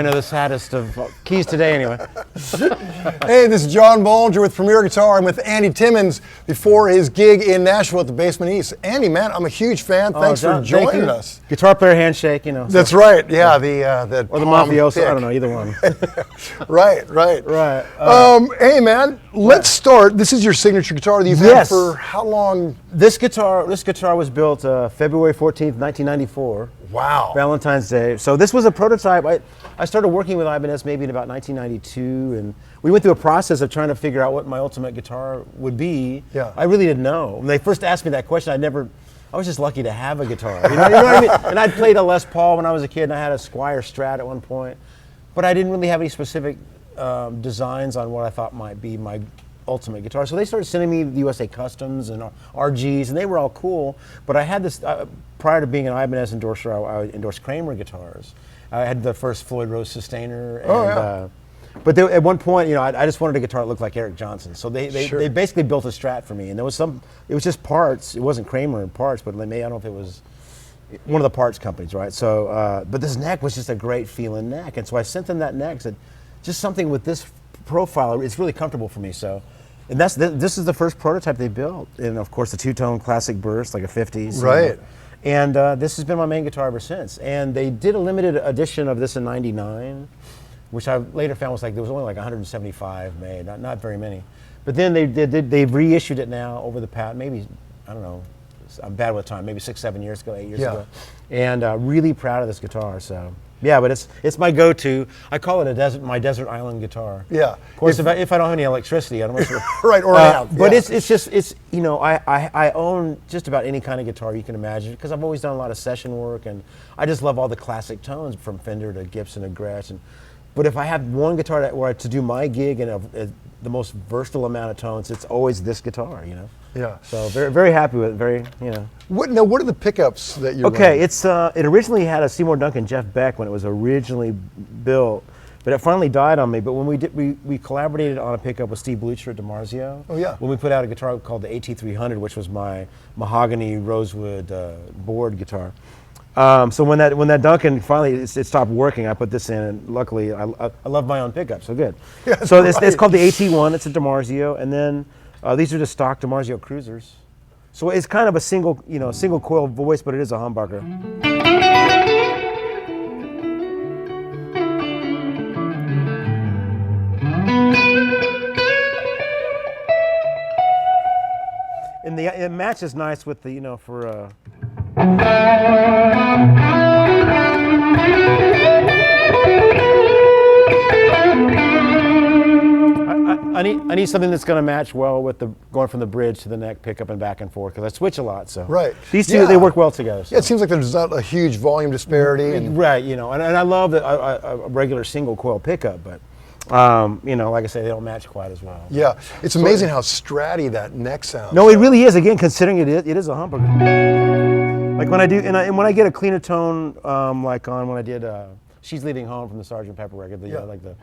I know the saddest of keys today, anyway. Hey, this is John Bollinger with Premier Guitar. I'm with Andy Timmons before his gig in Nashville at the Basement East. Andy, man, I'm a huge fan. Thanks for joining us. Guitar player handshake, you know. That's right. Yeah, the or the mafioso. Pick. I don't know, either one. Right. Hey, man, let's start. This is your signature guitar that you've had for how long? This guitar was built February 14th, 1994. Wow. Valentine's Day. So this was a prototype. I started working with Ibanez maybe in about 1992, and we went through a process of trying to figure out what my ultimate guitar would be. Yeah. I really didn't know. When they first asked me that question, I was just lucky to have a guitar. You know what I mean? And I'd played a Les Paul when I was a kid, and I had a Squier Strat at one point. But I didn't really have any specific designs on what I thought might be my ultimate guitar. So they started sending me the USA Customs and RGs, and they were all cool. But I had this, prior to being an Ibanez endorser, I endorsed Kramer guitars. I had the first Floyd Rose Sustainer. And, but at one point, you know, I just wanted a guitar that looked like Eric Johnson. So they basically built a Strat for me. And there was it was just parts. It wasn't Kramer in parts, but I don't know if it was one of the parts companies, right? So, but this neck was just a great feeling neck. And so I sent them that neck, said, just something with this profile, it's really comfortable for me. So, and this is the first prototype they built. And of course the two-tone classic burst, like a 50s. Right. You know. And this has been my main guitar ever since. And they did a limited edition of this in '99, which I later found was like, there was only like 175 made, not very many. But then they've reissued it now over the past, maybe, I don't know, I'm bad with time, maybe 6, 7 years ago, 8 years ago. And really proud of this guitar, so. Yeah, but it's my go-to. I call it my desert island guitar. Yeah. Of course, if I don't have any electricity, I don't know. Right, or an amp. But it's you know, I own just about any kind of guitar you can imagine because I've always done a lot of session work, and I just love all the classic tones from Fender to Gibson to Gretsch. But if I have one guitar to do my gig and the most versatile amount of tones, it's always this guitar, you know. Yeah. So very happy with it. Very, you know. What are the pickups that you're running? It originally had a Seymour Duncan Jeff Beck when it was originally built, but it finally died on me. But when we collaborated on a pickup with Steve Blucher at DiMarzio. Oh yeah. When we put out a guitar called the AT-300, which was my mahogany rosewood board guitar. So when that Duncan finally it stopped working, I put this in, and luckily I love my own pickup, so good. Yeah, so it's called the AT-1. It's a DiMarzio, and then these are just stock DiMarzio Cruisers. So it's kind of a single coil voice, but it is a humbucker. And it matches nice with the, you know, for I need something that's going to match well with going from the bridge to the neck pickup and back and forth, because I switch a lot. So these two they work well together. So. Yeah, it seems like there's not a huge volume disparity. Right, you know, and I love a regular single coil pickup, but you know, like I say, they don't match quite as well. Yeah, it's amazing how stratty that neck sounds. No, it really is. Again, considering it is a humbucker. Like when I do, and when I get a cleaner tone, like on when I did "She's Leaving Home" from the Sgt. Pepper record, like the.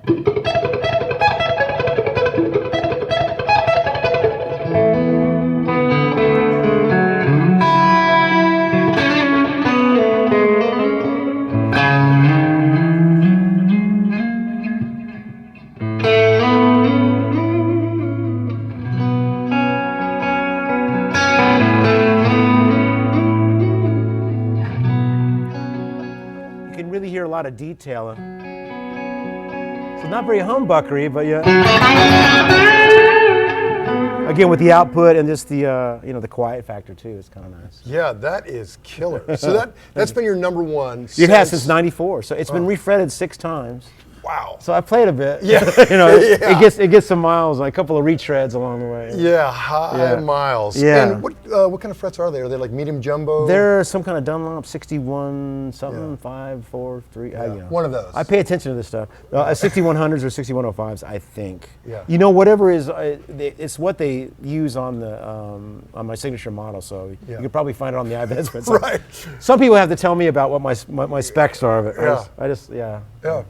Really hear a lot of detail. So not very humbuckery, but yeah. Again, with the output and just the you know, the quiet factor too, it's kind of nice. Yeah, that is killer. So that's been your number one. It has since '94. So it's been refretted 6 times. Wow. So I played a bit. Yeah. You know, it gets some miles, and a couple of retreads along the way. Yeah, high miles. Yeah. And what kind of frets are they? Are they like medium jumbo? They're some kind of Dunlop 61 something, 5, 4, 3. You know. One of those. I pay attention to this stuff. 6100s or 6105s, I think. Yeah. You know, whatever is, it's what they use on the on my signature model. So you could probably find it on the Ibanez website. Right. Some people have to tell me about what my specs are of it. I just Yeah.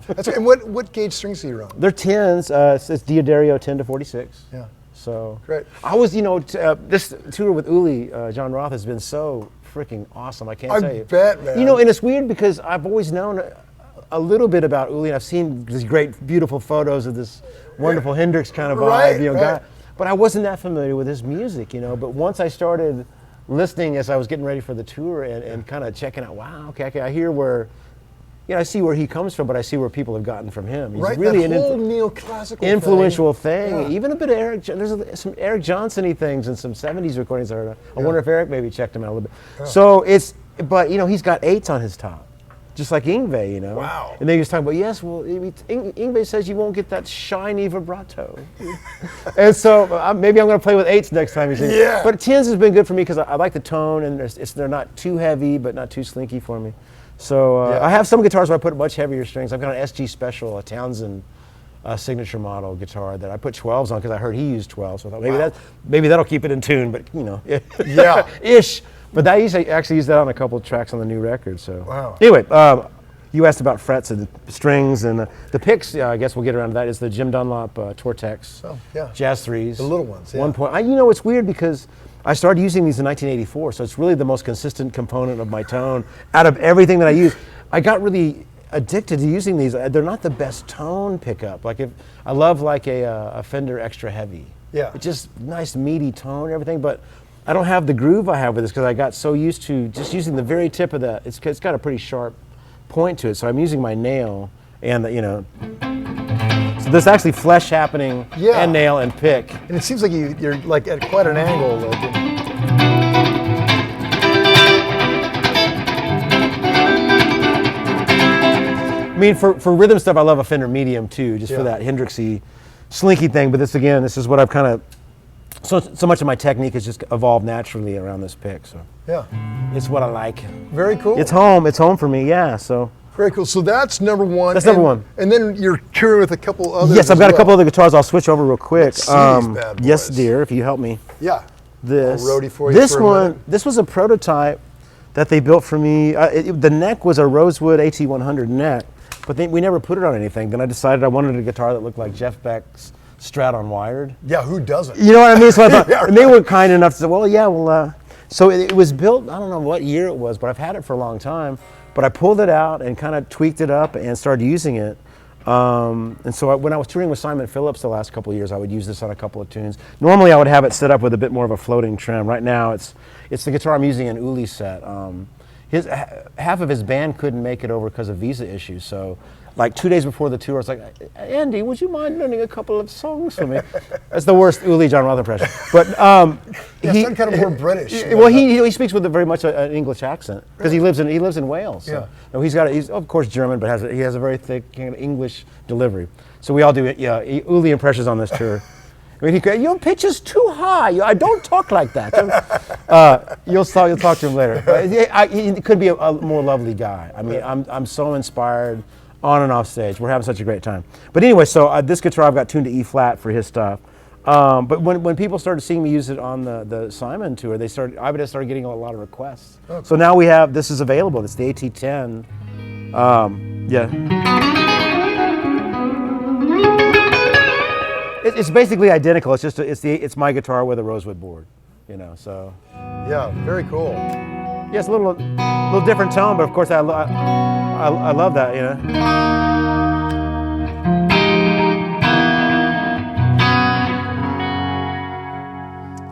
That's, and what gauge strings do you run? They're 10s. It's Diodario 10 to 46. Yeah. So great. I was, you know, this tour with Uli, John Roth, has been so freaking awesome. I can't tell you. I bet, man. You know, and it's weird because I've always known a little bit about Uli, and I've seen these great, beautiful photos of this wonderful Hendrix kind of vibe, Right, you know, right. guy. But I wasn't that familiar with his music, you know. But once I started listening as I was getting ready for the tour and kind of checking out, wow, okay, I hear where, you know, I see where he comes from, but I see where people have gotten from him. He's Right, really that an whole neoclassical influential thing. Yeah. Even a bit of Eric. There's some Eric Johnson-y things and some '70s recordings I heard. I wonder if Eric maybe checked him out a little bit. So it's, but you know, he's got 8s on his top, just like Yngwie, you know. Wow. And then he was talking about, yes, well, Yngwie says you won't get that shiny vibrato. And so maybe I'm going to play with 8s next time. Yeah. But 10s has been good for me because I like the tone, and they're not too heavy, but not too slinky for me. So I have some guitars where I put much heavier strings. I've got an SG Special, a Townsend signature model guitar that I put 12s on because I heard he used 12s. So I thought maybe that'll keep it in tune, but you know, Yeah. ish. But I actually used that on a couple of tracks on the new record. So Wow. anyway, you asked about frets and strings and the picks. I guess we'll get around to that. Is the Jim Dunlop Tortex Oh, yeah. Jazz 3s. The little ones, yeah. 1 point. You know, it's weird because I started using these in 1984, so it's really the most consistent component of my tone out of everything that I use. I got really addicted to using these. They're not the best tone pickup. Like I love like a Fender Extra Heavy. Yeah. It's just nice meaty tone and everything, but I don't have the groove I have with this because I got so used to just using the very tip of the. It's got a pretty sharp point to it, so I'm using my nail and the, you know. So there's actually flesh happening and nail and pick. And it seems like you're like at quite an angle. I mean, for rhythm stuff, I love a Fender Medium too, just for that Hendrixy, slinky thing. But this is what I've kind of. So much of my technique has just evolved naturally around this pick. So Yeah. it's what I like. Very cool. It's home. It's home for me. Yeah. So. Very cool. So that's number one. That's number one. And then you're touring with a couple others. Yes, I've as got a well. couple other guitars. I'll switch over real quick. Let's see these bad Yes, boys. dear, if you help me. Yeah. This. Little roadie for you This for a one. minute. This was a prototype that they built for me. The neck was a rosewood AT-100 neck, but we never put it on anything. Then I decided I wanted a guitar that looked like Jeff Beck's Strat on wired. Yeah, who doesn't? You know what I mean? So I thought, Yeah, and they were kind enough to say, well, yeah, well, so it was built, I don't know what year it was, but I've had it for a long time. But I pulled it out and kind of tweaked it up and started using it. And so when I was touring with Simon Phillips the last couple of years, I would use this on a couple of tunes. Normally I would have it set up with a bit more of a floating trim. Right now it's the guitar I'm using in Uli's set. Half of his band couldn't make it over because of visa issues. So like 2 days before the tour, I was like, Andy, would you mind learning a couple of songs for me? That's the worst Uli John Roth impression. But He sounded kind of more British. well, he speaks with very much an English accent because he lives in Wales. So. Yeah. No, he's of course German, but he has a very thick kind of English delivery. So we all do Uli impressions on this tour. I mean, your pitch is too high. I don't talk like that. You'll talk to him later. He could be a more lovely guy. I mean, I'm so inspired on and off stage. We're having such a great time. But anyway, so this guitar I've got tuned to E flat for his stuff. But when people started seeing me use it on the Simon tour, Ibanez started getting a lot of requests. Oh, cool. So now this is available. It's the AT10. It's basically identical. It's just it's my guitar with a rosewood board, you know. So Yeah, very cool. yeah, it's a little different tone, but of course I love that, you know.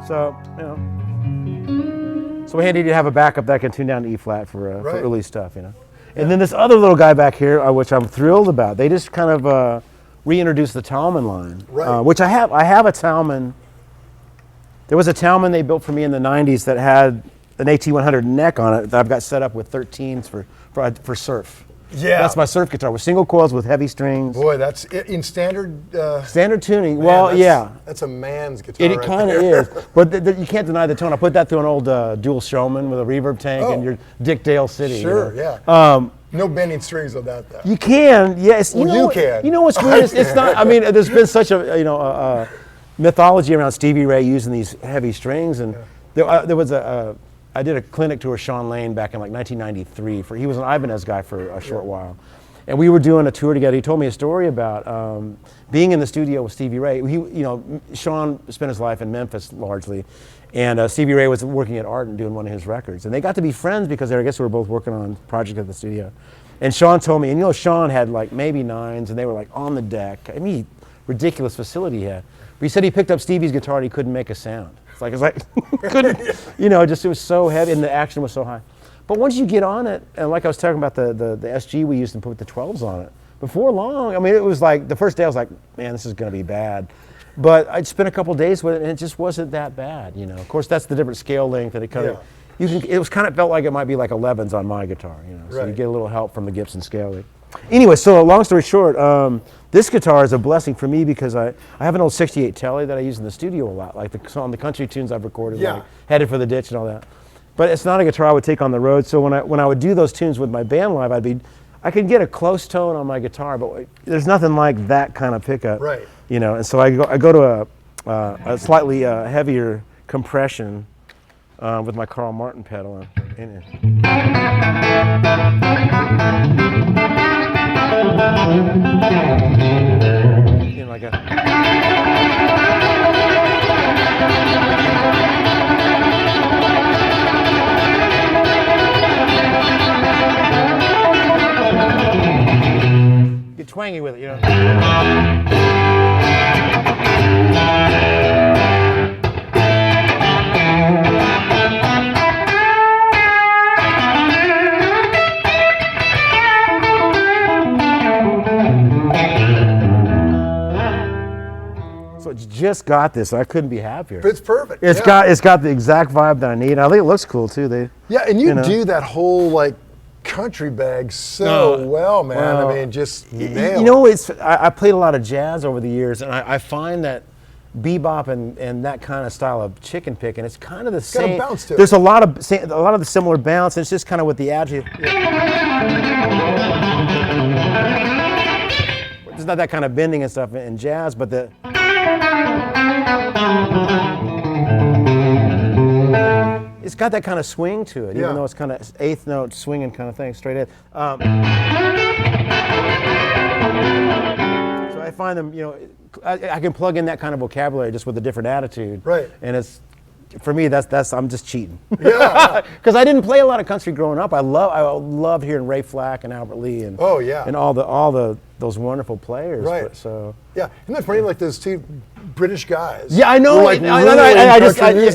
So, you know. So handy to have a backup that can tune down to E flat for early stuff, you know. And then this other little guy back here, which I'm thrilled about. They just kind of reintroduced the Talman line, Right. which I have. I have a Talman. There was a Talman they built for me in the '90s that had an AT-100 neck on it that I've got set up with 13s for surf. Yeah. That's my surf guitar with single coils with heavy strings. Boy, that's in standard. Standard tuning. Man, Well, that's- yeah. That's a man's guitar. It kind of is, but you can't deny the tone. I put that through an old dual Showman with a reverb tank in your Dick Dale City. Sure, you know? yeah. No bending strings on that, though. You can, yes. Well, you can. You know what's weird? It's not. I mean, there's been such a mythology around Stevie Ray using these heavy strings, and there was I did a clinic tour with Sean Lane back in like 1993. He was an Ibanez guy for a short while. And we were doing a tour together. He told me a story about being in the studio with Stevie Ray. Sean spent his life in Memphis largely, and Stevie Ray was working at Art and doing one of his records. And they got to be friends because I guess they were both working on a project at the studio. And Sean told me, and you know, Sean had like maybe 9s, and they were like on the deck. I mean, ridiculous facility he had. But he said he picked up Stevie's guitar and he couldn't make a sound. It's like couldn't, you know, just it was so heavy and the action was so high. But once you get on it, and like I was talking about the SG we used to put the 12s on it, before long, I mean, it was like, the first day I was like, man, this is gonna be bad. But I'd spent a couple days with it and it just wasn't that bad, you know. Of course, that's the different scale length that it kind of, it was kind of felt like it might be like 11s on my guitar, you know. So you get a little help from the Gibson scale length. Anyway, so long story short, this guitar is a blessing for me because I have an old 68 Telly that I use in the studio a lot, like on the country tunes I've recorded, like Headed for the Ditch and all that. But it's not a guitar I would take on the road, so when I would do those tunes with my band live, I could get a close tone on my guitar, but there's nothing like that kind of pickup, you know. And so I go to a slightly heavier compression with my Carl Martin pedal in it. You know, like a. Get twangy with it, you know. So it's just got this. I couldn't be happier. It's perfect. It's got the exact vibe that I need. I think it looks cool too. And you do that whole like country bag so well, man. I mean, just nail. You know, I played a lot of jazz over the years, and I find that bebop and that kind of style of chicken picking, it's kind of the same. Got a bounce to it. There's a lot of the similar bounce, and it's just kind of with the attitude. There's not that kind of bending and stuff in jazz, but it's got that kind of swing to it, even though it's kind of eighth note swinging kind of thing, straight ahead. So I find them, you know, I can plug in that kind of vocabulary just with a different attitude. And it's, for me, I'm just cheating. Because I didn't play a lot of country growing up. I loved hearing Ray Flack and Albert Lee and and all those wonderful players. Isn't that funny? Like those two British guys. Yeah, I know. Like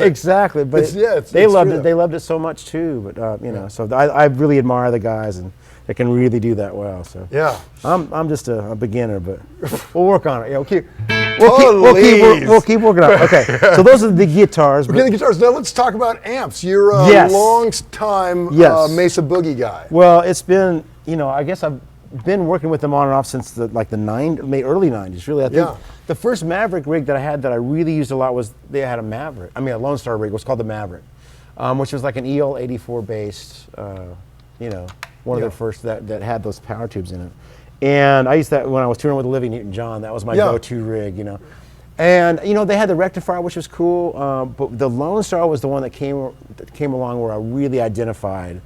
exactly. But they loved it. They loved it so much too. But you know, so I really admire the guys and they can really do that well. So I'm just a beginner, but we'll work on it. We'll keep working on it. Okay, so those are the guitars. Okay, the guitars. Now let's talk about amps. You're a long-time Mesa Boogie guy. Well, it's been, you know, I guess I've been working with them on and off since the early 90s, really. I think the first Maverick rig that I had that I really used a lot was, they had a Maverick. I mean, a Lone Star rig. It was called the Maverick, which was like an EL 84 based, you know, one of the first that had those power tubes in it. And I used that when I was touring with Olivia Newton-John. That was my go-to rig, you know. And you know, they had the rectifier, which was cool, but the Lone Star was the one that came along where I really identified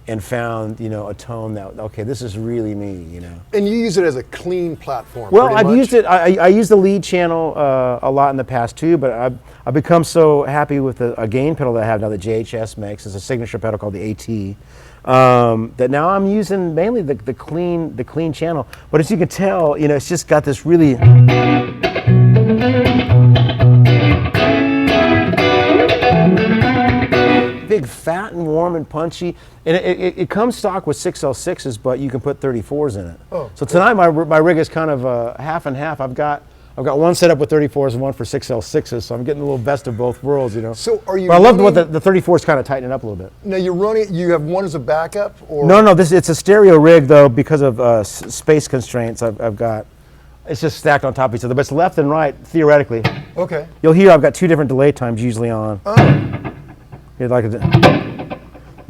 and found, you know, a tone that, okay, this is really me, you know. And you use it as a clean platform. Well, I've used it. I use the lead channel a lot in the past too, but I've become so happy with a gain pedal that I have now that JHS makes. It's a signature pedal called the AT. That now I'm using mainly the clean channel. But as you can tell, you know, it's just got this really big, fat and warm and punchy, and it comes stock with 6L6s, but you can put 34s in it. So tonight my rig is kind of half and half. I've got one set up with 34s and one for 6L6s, so I'm getting a little best of both worlds, you know. So are you? But I love what the 34s kind of tighten it up a little bit. Now you're running. You have one as a backup, or no? It's a stereo rig though, because of space constraints. I've got. It's just stacked on top of each other, but it's left and right theoretically. Okay. You'll hear I've got 2 different delay times usually on. You're like a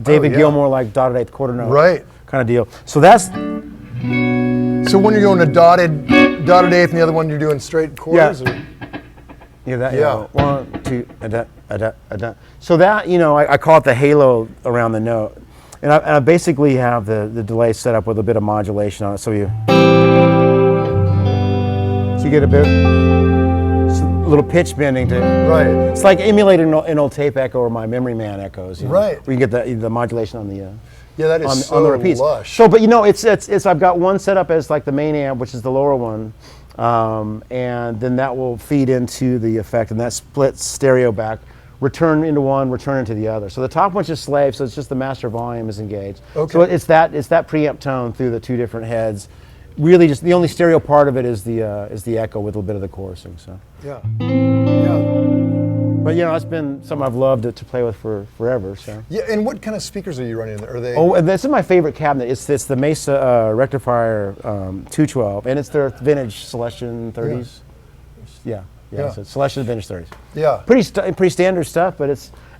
David Gilmour, like dotted eighth quarter note, kind of deal. So that's. So when you're going to dotted eighth, and the other one you're doing straight quarters. Yeah. 1, 2, da. So that, you know, I call it the halo around the note, and I basically have the delay set up with a bit of modulation on it, so you get a bit. Little pitch bending to It's like emulating an old tape echo or my Memory Man echoes. You know, where you get the modulation on the. Yeah, that is on so the repeats. lush. So, but it's I've got one set up as like the main amp, which is the lower one, and then that will feed into the effect, and that splits stereo back, return into one, return into the other. So the top one's just slave, so it's just the master volume is engaged. Okay. So it's that preamp tone through the two different heads. Really, just the only stereo part of it is the echo with a little bit of the chorusing. So. Yeah. Yeah. But it's been something I've loved to play with for forever. So. Yeah, and what kind of speakers are you running in there? Are they? Oh, and this is my favorite cabinet. It's the Mesa Rectifier 212, and it's their vintage Celestion 30s. Yeah. So Celestion vintage 30s. Yeah. Pretty standard stuff, but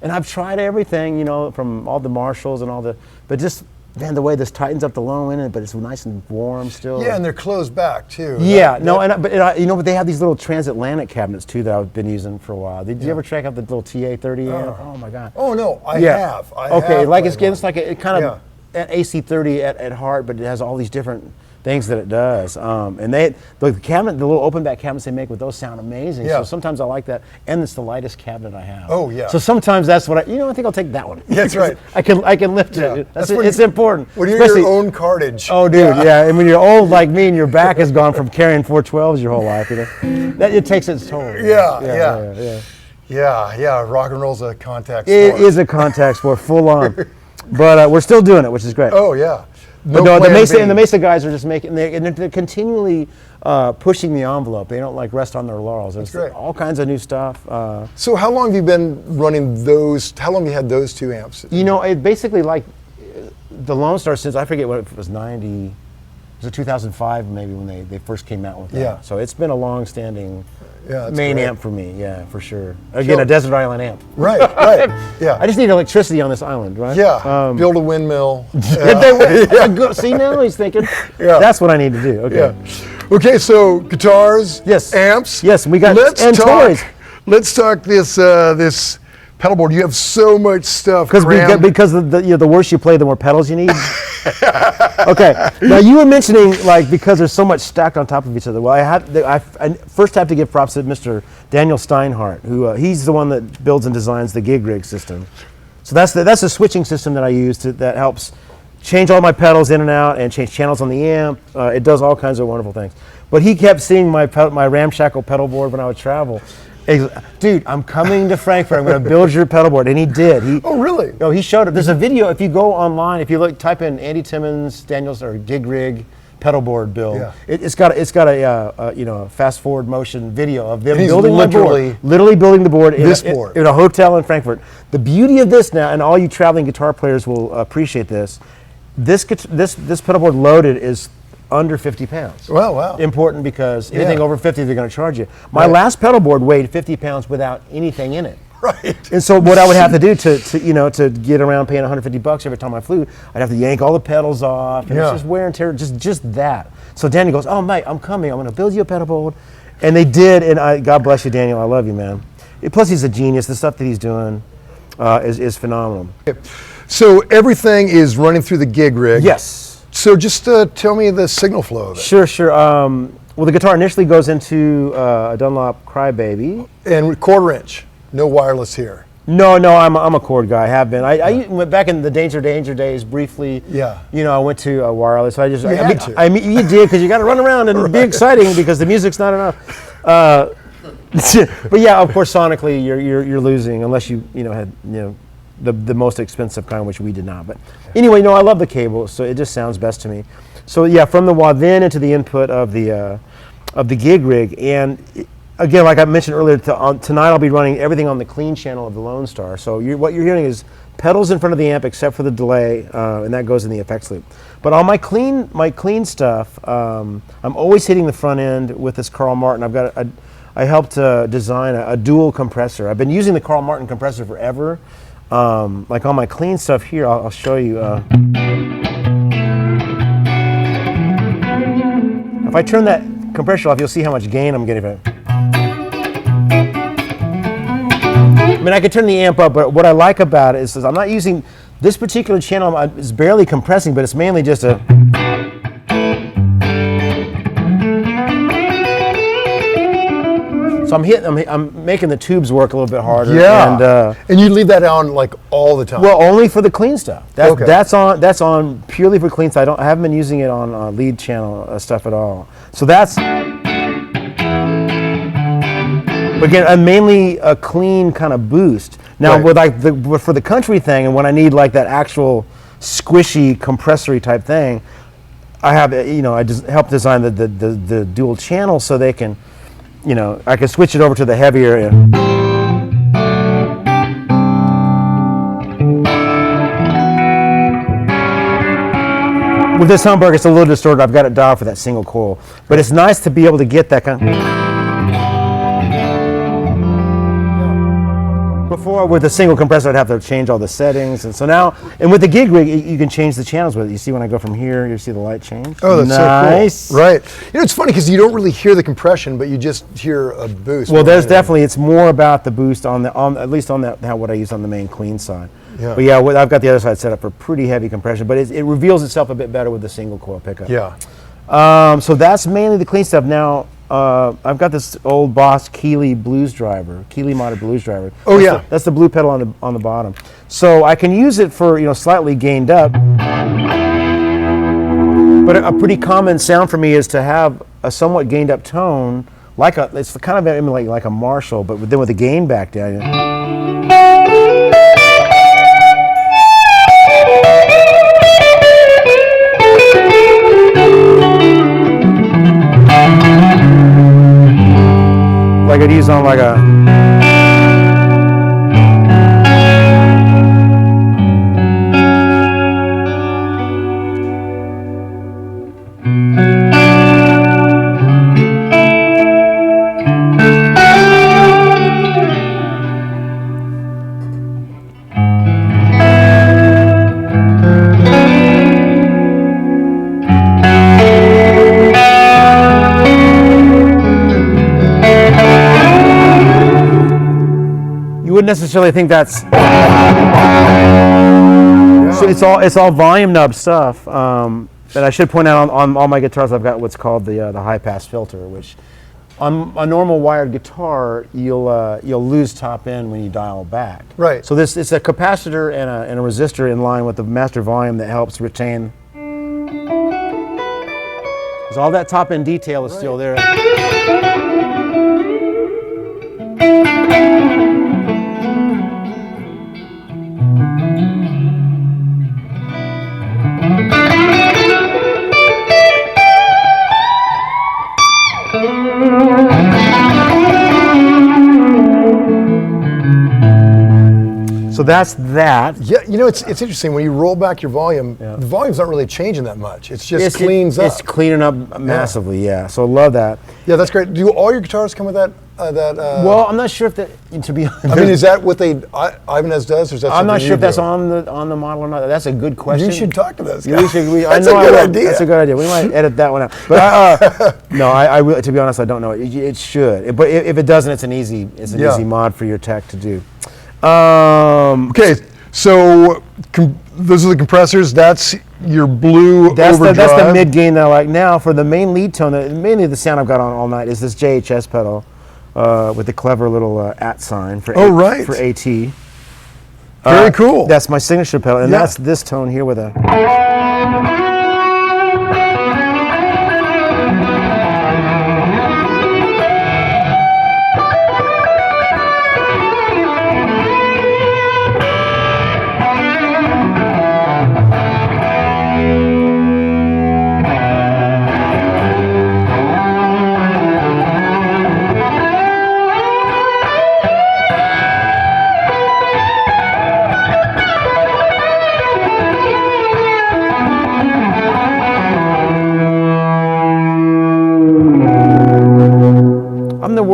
and I've tried everything, from all the Marshalls and all but just. Man, the way this tightens up the low end, but it's nice and warm still. Yeah, and they're closed back too. Yeah, but they have these little transatlantic cabinets too that I've been using for a while. Did you ever check out the little TA30 amp? Oh my God. Oh no, I have. Okay, like it's like it kind of an AC30 at heart, but it has all these different things that it does. And the little open back cabinets they make with those sound amazing. Yeah. So sometimes I like that, and it's the lightest cabinet I have. Oh yeah. So sometimes that's what I think I'll take that one. That's right. I can lift it. It's important. When you're your own cartage. Oh, dude, yeah. And when you're old like me and your back has gone from carrying 412s your whole life, that it takes its toll. Yeah. Rock and roll's a contact sport. It is a contact sport, full on. But we're still doing it, which is great. Oh yeah. But the Mesa guys are just they're continually pushing the envelope. They don't rest on their laurels. There's all kinds of new stuff. So how long have you been running those? How long have you had those two amps? It basically the Lone Star since I forget what it was 90. It was 2005 maybe when they first came out with that. Yeah. So it's been a long-standing main amp for me. Yeah, for sure. Again, a desert island amp. Right. Yeah. I just need electricity on this island, right? Yeah. Build a windmill. See, now he's thinking. Yeah. That's what I need to do. Okay. Yeah. Okay. So guitars. Yes. Amps. Yes. We got toys. Let's talk this pedal board. You have so much stuff. Because the worse you play, the more pedals you need. Okay. Now you were mentioning because there's so much stacked on top of each other. Well, I first have to give props to Mr. Daniel Steinhardt, who he's the one that builds and designs the GigRig system. So that's the switching system that I use that helps change all my pedals in and out and change channels on the amp. It does all kinds of wonderful things. But he kept seeing my ramshackle pedal board when I would travel. Dude, I'm coming to Frankfurt. I'm going to build your pedal board, and he did. Oh, really? No, he showed it. There's a video. If you go online, if you type in Andy Timmons, Daniels, or GigRig pedal board build. Yeah. It's got a fast forward motion video of them And he's building literally building the board in a hotel in Frankfurt. The beauty of this now, and all you traveling guitar players will appreciate this. This pedal board loaded is under 50 pounds. Well, wow. Important because anything over 50, they're going to charge you. My last pedal board weighed 50 pounds without anything in it. Right. And so what I would have to do to get around paying $150 every time I flew, I'd have to yank all the pedals off. And it's just wear and tear, just that. So Danny goes, "Oh, mate, I'm coming. I'm going to build you a pedal board." And they did, and God bless you, Daniel. I love you, man. Plus, he's a genius. The stuff that he's doing is phenomenal. So everything is running through the GigRig. Yes. So just tell me the signal flow of it. Sure. Well, the guitar initially goes into a Dunlop Crybaby. And quarter inch. No wireless here. No, I'm a cord guy. I have been. I went back in the Danger days briefly. Yeah. I went to a wireless. You did because you got to run around and be exciting because the music's not enough. But yeah, of course, sonically you're losing unless you had the most expensive kind, which we did not. But anyway, I love the cable, so it just sounds best to me. So yeah, from the wah then into the input of the GigRig, and again, like I mentioned earlier, tonight I'll be running everything on the clean channel of the Lone Star. So what you're hearing is pedals in front of the amp except for the delay, and that goes in the effects loop. But on my clean stuff, I'm always hitting the front end with this Carl Martin. I helped design a dual compressor. I've been using the Carl Martin compressor forever. Like on my clean stuff here, I'll show you. If I turn that compressor off, you'll see how much gain I'm getting from it. I mean, I could turn the amp up, but what I like about it is I'm not using this particular channel. It's barely compressing, but it's mainly just a. So I'm making the tubes work a little bit harder. Yeah. And you leave that on like all the time. Well, only for the clean stuff. Okay. That's on purely for clean stuff. I haven't been using it on lead channel stuff at all. So that's. But again, mainly a clean kind of boost. Now, Right. with like for the country thing, and when I need like that actual squishy compressory type thing, I have I just help design the dual channel so they can, I can switch it over to the heavier. With this Humberg, it's a little distorted. I've got it dialed for that single coil, but it's nice to be able to get that kind of. Before, with a single compressor, I'd have to change all the settings, and so now, and with the GigRig, you can change the channels with it. You see when I go from here, you see the light change. Oh, that's nice. So cool. Right. It's funny because you don't really hear the compression, but you just hear a boost. Well, there's definitely, it's more about the boost on at least on what I use on the main clean side. Yeah. But yeah, I've got the other side set up for pretty heavy compression, but it reveals itself a bit better with the single coil pickup. Yeah. So that's mainly the clean stuff. Now, I've got this old Boss Keeley blues driver, Keeley modded blues driver. Oh, yeah. That's the blue pedal on the bottom. So I can use it for a slightly gained up. But a pretty common sound for me is to have a somewhat gained up tone, it's kind of like a Marshall, but then with the gain back down. Like I'd use on like a. You wouldn't necessarily think that's. So it's all volume knob stuff. And I should point out on all my guitars, I've got what's called the high pass filter, which on a normal wired guitar you'll lose top end when you dial back. Right. So it's a capacitor and a resistor in line with the master volume that helps retain. So all that top end detail is still there. So that's that. Yeah, it's interesting when you roll back your volume. The volume's not really changing that much. It's just cleans up. It's cleaning up massively. Yeah. So love that. Yeah, that's great. Do all your guitars come with that? Well, I'm not sure if that. To be honest, I mean, is that what Ibanez does, or is that? I'm not sure if that's do? on the model or not. That's a good question. You should talk to those Yeah, guys. That's a good idea. That's a good idea. We might edit that one out. But no, I really, to be honest, I don't know. It should. But if it doesn't, it's an easy mod for your tech to do. Okay, so those are the compressors. That's your blue overdrive. That's the mid gain that I like. Now for the main lead tone, mainly the sound I've got on all night is this JHS pedal with the clever little @ sign for for AT. Very cool. That's my signature pedal, and that's this tone here with a.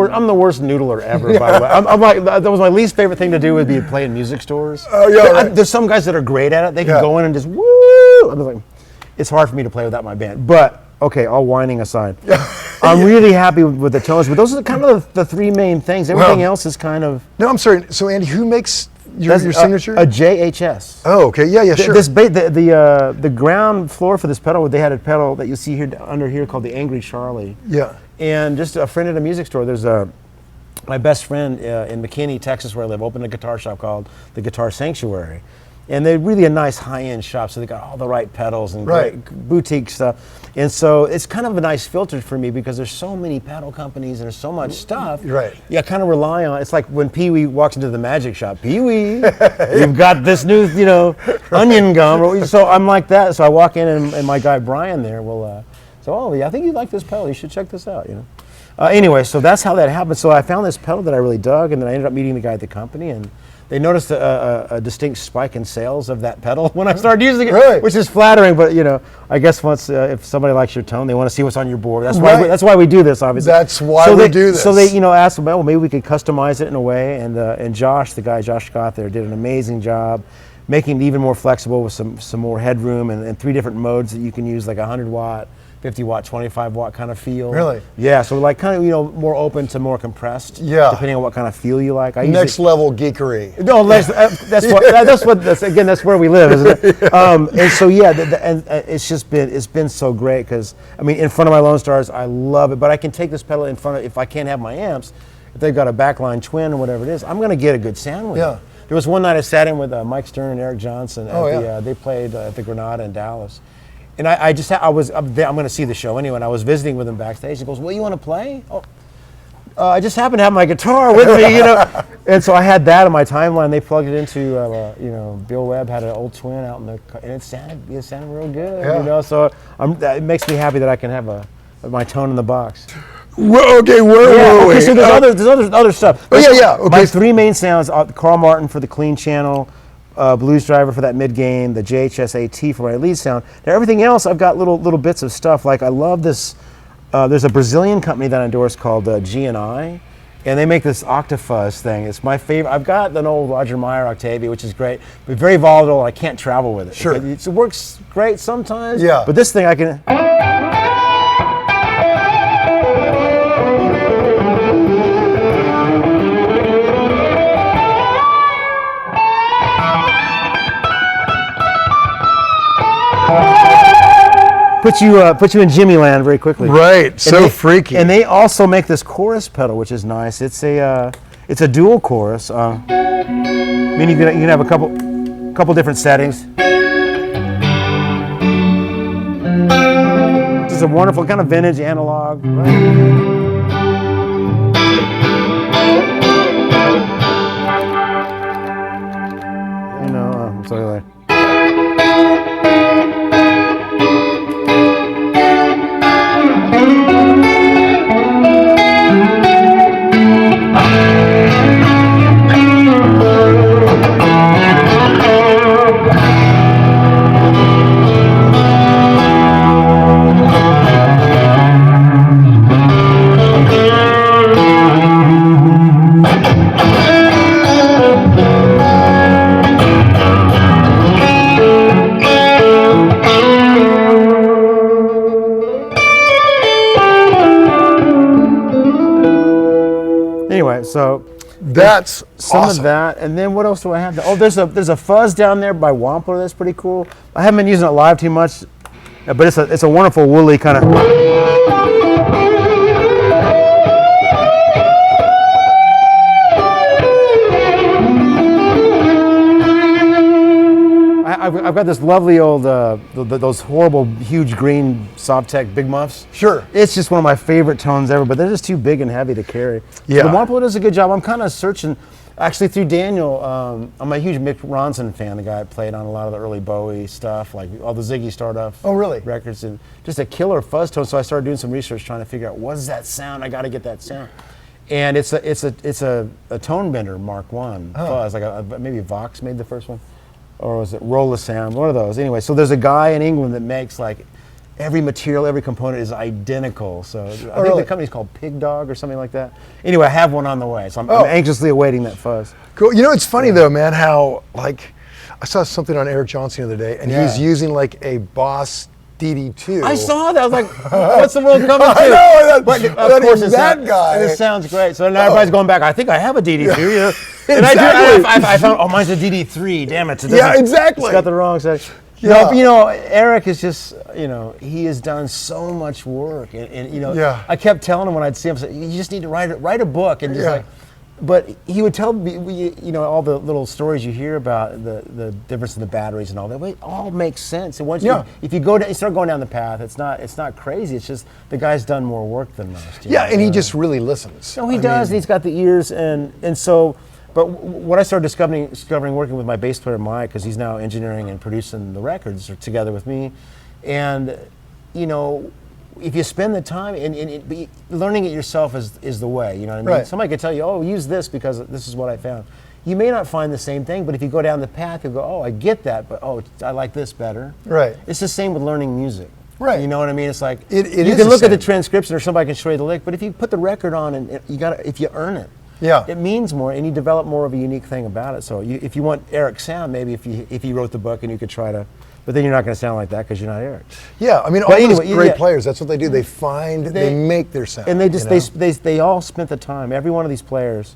I'm the worst noodler ever, by the way. I'm like, that was my least favorite thing to do would be play in music stores. Oh, yeah, right. There's some guys that are great at it. They can go in and just woo. I'm like, it's hard for me to play without my band. But okay, all whining aside, I'm really happy with the tones. But those are kind of the three main things. Everything else is kind of. No, I'm sorry. So Andy, who makes your signature? A JHS. Oh, okay. Yeah, sure. The ground floor for this pedal, they had a pedal that you see here under here called the Angry Charlie. Yeah. And just a friend at a music store, there's a my best friend in McKinney, Texas, where I live, opened a guitar shop called the Guitar Sanctuary. And they're really a nice high-end shop, so they got all the right pedals and great boutique stuff. And so it's kind of a nice filter for me because there's so many pedal companies and there's so much stuff. Right. Yeah, I kind of rely on. It's like when Pee Wee walks into the magic shop. Pee Wee, you've got this new, onion gum. So I'm like that. So I walk in and my guy Brian there will. Oh yeah, I think you like this pedal. You should check this out. Anyway, so that's how that happened. So I found this pedal that I really dug, and then I ended up meeting the guy at the company and. They noticed a distinct spike in sales of that pedal when I started using it, which is flattering. But I guess once if somebody likes your tone, they want to see what's on your board. That's why we do this, obviously. That's why we do this. So they asked, well, maybe we could customize it in a way. And Josh, the guy Josh Scott there, did an amazing job making it even more flexible with some more headroom and 3 different modes that you can use, like 100 watt. 50 watt, 25 watt kind of feel. Really? Yeah, so like kind of, more open to more compressed. Yeah. Depending on what kind of feel you like. Next level geekery. No, that's where we live, isn't it? And so and it's been so great because in front of my Lone Stars, I love it. But I can take this pedal in front of, if I can't have my amps, if they've got a backline twin or whatever it is, I'm going to get a good sound with it. There was one night I sat in with Mike Stern and Eric Johnson. They played at the Granada in Dallas. And I'm going to see the show anyway, and I was visiting with him backstage. He goes, well, you want to play? Oh, I just happen to have my guitar with me, And so I had that on my timeline. They plugged it into, Bill Webb had an old twin out in and it sounded real good, So it makes me happy that I can have my tone in the box. Well, okay, where were we? So there's other stuff. Okay. My 3 main sounds are Carl Martin for the clean channel, Blues Driver for that mid gain, the JHS AT for my lead sound. Now everything else, I've got little bits of stuff. Like I love this. There's a Brazilian company that I endorse called G&I, and they make this Octafuzz thing. It's my favorite. I've got an old Roger Meyer Octavia, which is great, but very volatile. I can't travel with it. Sure. It works great sometimes. Yeah. But this thing I can. Put you in Jimmy land very quickly. Right, freaky. And they also make this chorus pedal, which is nice. It's a dual chorus. Meaning you can have a couple different settings. It's a wonderful kind of vintage analog. Right? So So that's some awesome. of that, and then what else do I have? Oh, there's a Fuzz down there by Wampler that's pretty cool. I haven't been using it live too much, but it's a wonderful woolly kind of. I've got this lovely old, those horrible, huge green Sovtek Big Muffs. Sure. It's just one of my favorite tones ever, but they're just too big and heavy to carry. Yeah. The Wampler does a good job. I'm kind of searching, actually through Daniel, I'm a huge Mick Ronson fan, the guy that played on a lot of the early Bowie stuff, like all the Ziggy Stardust records, and just a killer fuzz tone. So I started doing some research trying to figure out, what is that sound? I got to get that sound. And it's a tone bender Mark I fuzz, like maybe Vox made the first one. Or was it Rolla Sound? One of those. Anyway, so there's a guy in England that makes like every material, every component is identical. So I think the company's called Pig Dog or something like that. Anyway, I have one on the way, so I'm anxiously awaiting that fuzz. Cool. You know, it's funny though, man, how like I saw something on Eric Johnson the other day, and he was using like a Boss DD2. I saw that. I was like, what's the world coming to? I know. But of course, that guy. It sounds great. So now everybody's going back, I think I have a DD2. And exactly. I found, mine's a DD3. Damn it. Yeah, exactly. It's got the wrong section. Yeah. Eric is just, he has done so much work, and Yeah. I kept telling him when I'd see him, I said, you just need to write a book, and just but he would tell me, all the little stories you hear about the difference in the batteries and all that. But it all makes sense. And once if you start going down the path, it's not crazy. It's just the guy's done more work than most. And he just really listens. No, he does. And he's got the ears, and so. But what I started discovering working with my bass player Mike, because he's now engineering and producing the records together with me, and if you spend the time and learning it yourself is the way. You know what I mean? Right. Somebody could tell you, "Oh, use this because this is what I found." You may not find the same thing, but if you go down the path, you'll go, "Oh, I get that, but I like this better." Right. It's the same with learning music. Right. You know what I mean? It's like you can look at the transcription or somebody can show you the lick, but if you put the record on and if you earn it. Yeah. It means more, and you develop more of a unique thing about it. So if you want Eric's sound, maybe if he wrote the book and you could try to, but then you're not going to sound like that because you're not Eric. Yeah, I mean, all those great players, that's what they do. They make their sound. And they all spent the time. Every one of these players,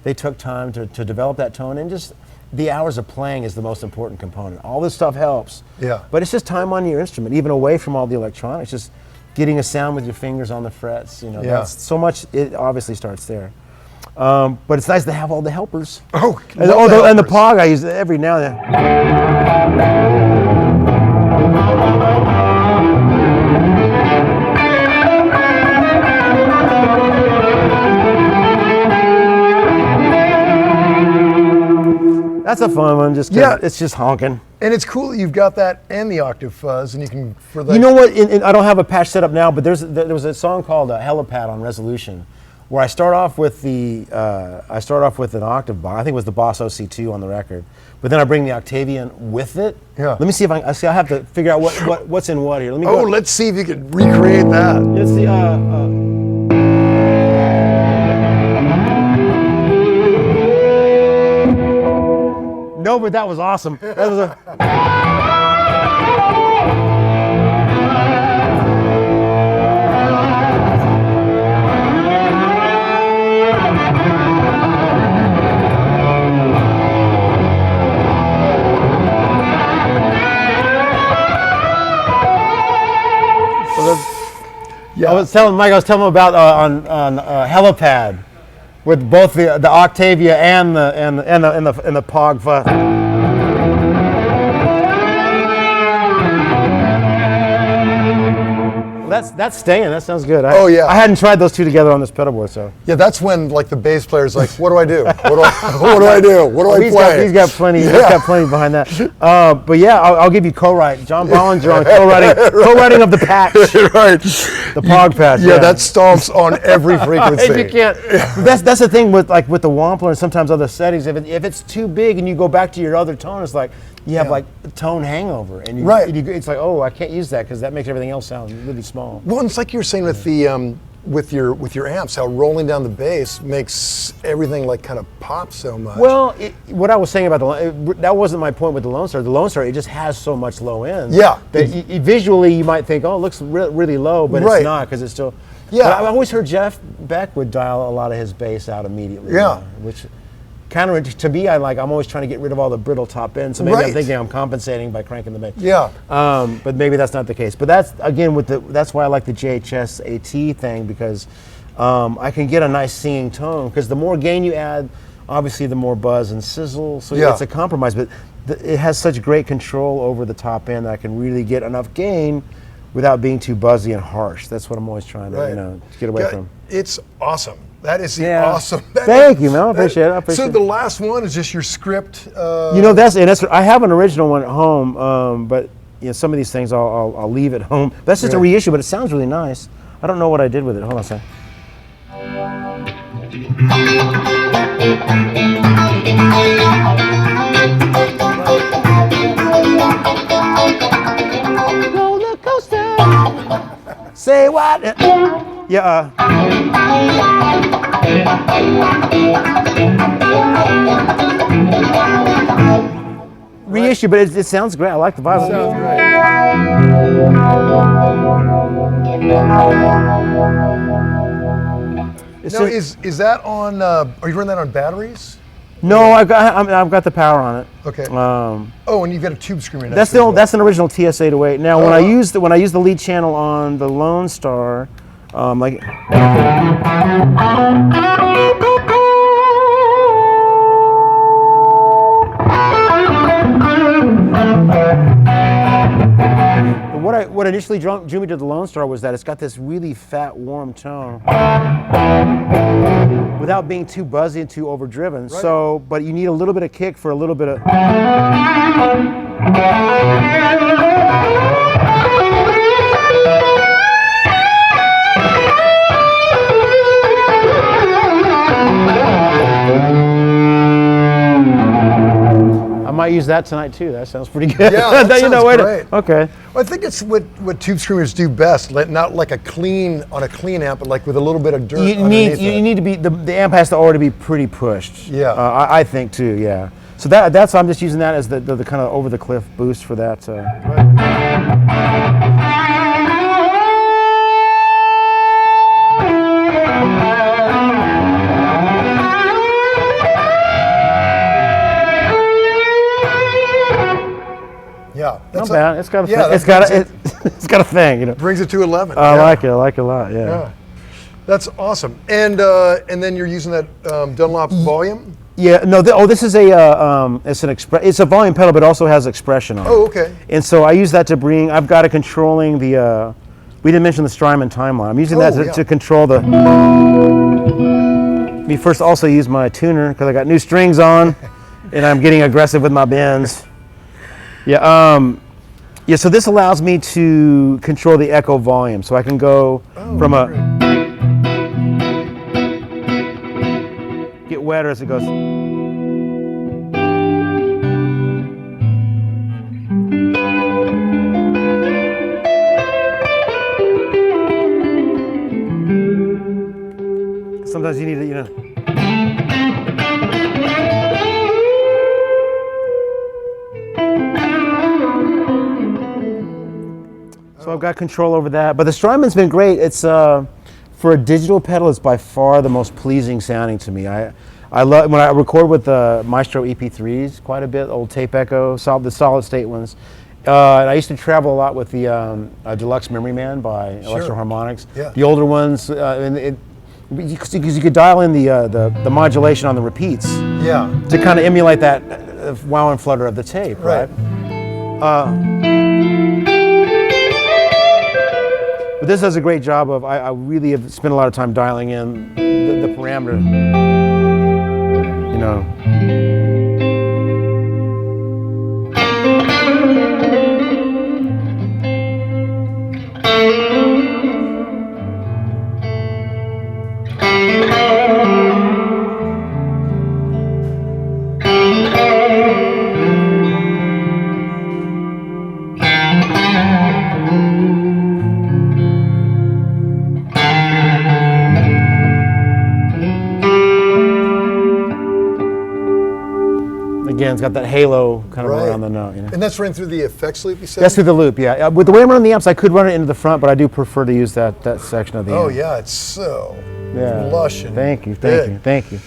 they took time to develop that tone, and just the hours of playing is the most important component. All this stuff helps. Yeah. But it's just time on your instrument, even away from all the electronics. Just getting a sound with your fingers on the frets. That's so much. It obviously starts there. But it's nice to have all the helpers. Oh, and the Pog I use every now and then. That's a fun one. It's just honking. And it's cool that you've got that and the octave fuzz, and you can You know what? I don't have a patch set up now, but there was a song called "Helipad" on Resolution, where I start off with an octave box. I think it was the Boss OC2 on the record, but then I bring the Octavian with it. Yeah. Let me see if I have to figure out what's in what here. Let me go. Let's see if you can recreate that. Let's see. No, but that was awesome. That was I was telling Mike about on Helipad with both the Octavia and the Pog Fuzz. That's staying. That sounds good. I hadn't tried those two together on this pedal board, so. Yeah, that's when the bass player's like, what do I do? What do I do? What do I play? He's got plenty. He's got plenty behind that. But yeah, I'll give you co-write. John Bollinger on co-writing of the patch. Right. The Pog patch. Yeah, that stomps on every frequency. You can't. That's the thing with the Wampler and sometimes other settings. If it's too big and you go back to your other tone, it's like you have a tone hangover, and it's like, I can't use that because that makes everything else sound really small. Well, it's like you were saying with the with your amps, how rolling down the bass makes everything kind of pop so much. Well, what I was saying about that wasn't my point with the Lone Star. The Lone Star, it just has so much low end. Yeah. That visually you might think, it looks really low, but it's not because it's still. Yeah. But I've always heard Jeff Beck would dial a lot of his bass out immediately. Yeah. Which counter to me, I'm always trying to get rid of all the brittle top end. So maybe I'm thinking I'm compensating by cranking the bass. Yeah. But maybe that's not the case. But that's again that's why I like the JHS AT thing, because I can get a nice singing tone. Because the more gain you add, obviously the more buzz and sizzle. So it's a compromise. But it has such great control over the top end that I can really get enough gain without being too buzzy and harsh. That's what I'm always trying to get away from. It's awesome. That is awesome. Thank you, man. I appreciate it. So the last one is just your script. That's I have an original one at home, but some of these things I'll leave at home. That's just a reissue, but it sounds really nice. I don't know what I did with it. Hold on a second. Roller coaster. Say what? Yeah. Reissue, but it sounds great. I like the vibe. It sounds great. Now, is that on? Are you running that on batteries? No, I've got the power on it. Okay. And you've got a tube screamer. That's an original TS-808. Now, when I use the lead channel on the Lone Star, like. What initially drew me to the Lone Star was that it's got this really fat, warm tone without being too buzzy and too overdriven. Right. So, but you need a little bit of kick for a little bit of. I might use that tonight too. That sounds pretty good. Yeah, that sounds great. Okay. Well, I think it's what tube screamers do best. Not like a clean amp, but like with a little bit of dirt. You need to be the amp has to already be pretty pushed. Yeah. I think too. Yeah. So that's I'm just using that as the kind of over the cliff boost for that. Right. Yeah, not bad. It's got a thing, you know. Brings it to 11. I like it. I like it a lot. Yeah. That's awesome. And then you're using that Dunlop volume. Yeah. No. This is it's a volume pedal, but also has expression on it. Oh, okay. And so I use that to bring. I've got it controlling the. We didn't mention the Strymon timeline. I'm using that to control the. Let me first also use my tuner because I got new strings on, and I'm getting aggressive with my bends. Yeah, so this allows me to control the echo volume. So I can go from get wetter as it goes. Sometimes you need to, you know. So I've got control over that, but the Strymon's been great. It's for a digital pedal, it's by far the most pleasing sounding to me. I love when I record with the Maestro EP3s quite a bit, old tape echo, the solid state ones. And I used to travel a lot with the Deluxe Memory Man by Electro Harmonics. Yeah. The older ones, because you could dial in the modulation on the repeats. Yeah. To kind of emulate that wow and flutter of the tape, right? But this does a great job of, I really have spent a lot of time dialing in the parameter, you know. Again, it's got that halo kind of around the note. You know? And that's running through the effects loop, you said? That's through the loop, yeah. With the way I'm running the amps, I could run it into the front, but I do prefer to use that section of the amp. Oh, yeah, it's so lush and Thank you.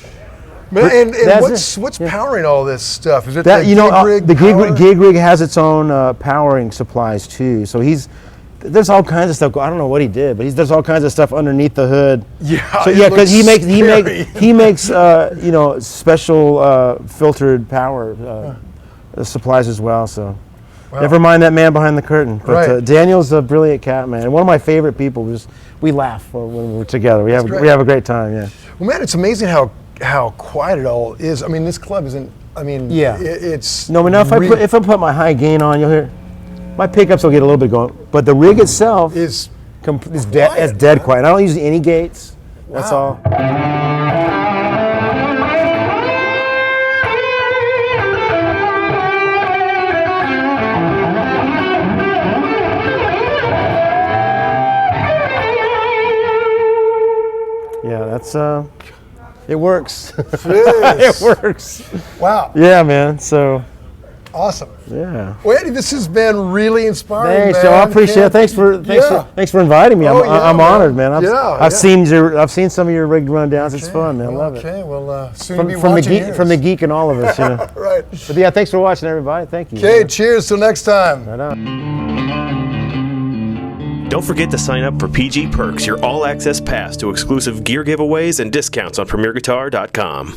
Man, and what's powering all this stuff? Is it the GigRig? The GigRig has its own powering supplies too. So there's all kinds of stuff. I don't know what he did, but there's all kinds of stuff underneath the hood. Yeah. So yeah, because he makes special filtered power supplies as well. So never mind that man behind the curtain. But Daniel's a brilliant cat, man. And one of my favorite people. We laugh when we're together. We have a great time. Yeah. Well, man, it's amazing how quiet it all is. I mean, this club isn't. I mean, it's no. But now if I put my high gain on, you'll hear. My pickups will get a little bit going, but the rig itself is dead quiet. I don't use any gates. That's all. Yeah, that's it works. It works. Wow. Yeah, man. So. Awesome. Yeah. Well, Andy, this has been really inspiring. Thanks, man. Joe. I appreciate it. Thanks for inviting me. Oh, yeah, I'm honored, man. I've seen some of your rigged rundowns. It's fun. I love it. Okay, well, soon From, to be from the watching geek, from the geek and all of us, you know. Right. But yeah, thanks for watching, everybody. Thank you. Okay, cheers. Till next time. Right on. Don't forget to sign up for PG Perks, your all-access pass to exclusive gear giveaways and discounts on PremierGuitar.com.